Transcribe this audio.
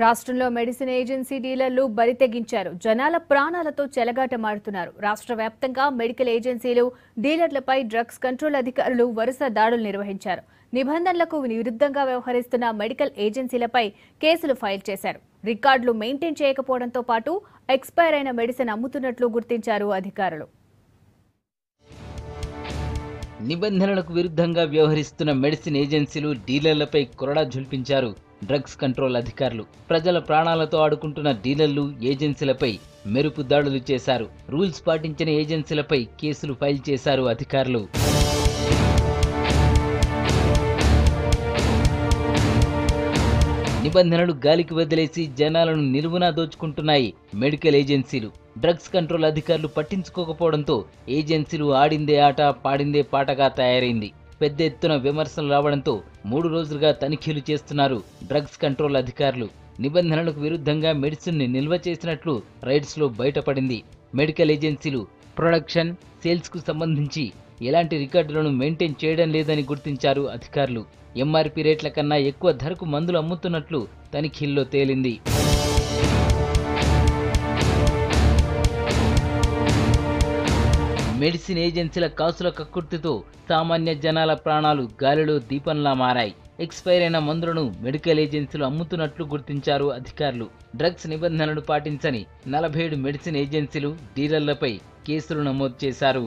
రాష్ట్రంలో medicine agency డీలర్లు బరితెగించారు. జనాల ప్రాణాలతో చెలగాటమాడుతున్నారు. రాష్ట్ర వ్యాప్తంగా మెడికల్ ఏజెన్సీలు, డీలర్లపై డ్రగ్స్ కంట్రోల్ అధికారులు వరుస దాడులు నిర్వహించారు. నిబంధనలకు విరుద్ధంగా వ్యవహరిస్తున్న మెడికల్ ఏజెన్సీలపై కేసులు ఫైల్ చేశారు. రికార్డులు మెయింటైన్ చేయకపోవడంతో పాటు ఎక్స్పైర్ అయిన మెడిసిన్ అమ్ముతున్నట్లు గుర్తించారు అధికారులు. నిబంధనలకు విరుద్ధంగా వ్యవహరిస్తున్న మెడిసిన్ ఏజెన్సీలు, డీలర్లపై కొరడా జుల్పించారు డ్రగ్స్ కంట్రోల్ అధికారులు. ప్రజల ప్రాణాలతో ఆడుకుంటున్న డీలర్లు, ఏజెన్సీలపై మెరుపు దాడులు చేశారు. రూల్స్ పాటించని ఏజెన్సీలపై కేసులు ఫైల్ చేశారు అధికారులు. నిబంధనలు గాలికి వదిలేసి జనాలను నిలువునా దోచుకుంటున్నాయి మెడికల్ ఏజెన్సీలు. డ్రగ్స్ కంట్రోల్ అధికారులు పట్టించుకోకపోవడంతో ఏజెన్సీలు ఆడిందే ఆట, పాడిందే పాటగా తయారైంది. పెద్ద ఎత్తున విమర్శలు రావడంతో 3 రోజులుగా తనిఖీలు చేస్తున్నారు డ్రగ్స్ కంట్రోల్ అధికారులు. నిబంధనలకు విరుద్ధంగా మెడిసిన్ ని నిల్వ చేసినట్లు రైడ్స్ లో బయటపడింది. మెడికల్ ఏజెన్సీలు ప్రొడక్షన్, సేల్స్ కు సంబంధించి ఎలాంటి రికార్డులను మెయింటైన్ చేయడం లేదని గుర్తించారు అధికారులు. ఎంఆర్పీ రేట్ల కన్నా ఎక్కువ ధరకు మందులు అమ్ముతున్నట్లు తనిఖీల్లో తేలింది. మెడిసిన్ ఏజెన్సీల కాసుల కక్కుర్తితో సామాన్య జనాల ప్రాణాలు గాలిలో దీపంలా మారాయి. ఎక్స్పైర్ అయిన మందులను మెడికల్ ఏజెన్సీలు అమ్ముతున్నట్లు గుర్తించారు అధికారులు. డ్రగ్స్ నిబంధనలు పాటించని 47 మెడిసిన్ ఏజెన్సీలు, డీలర్లపై కేసులు నమోదు చేశారు.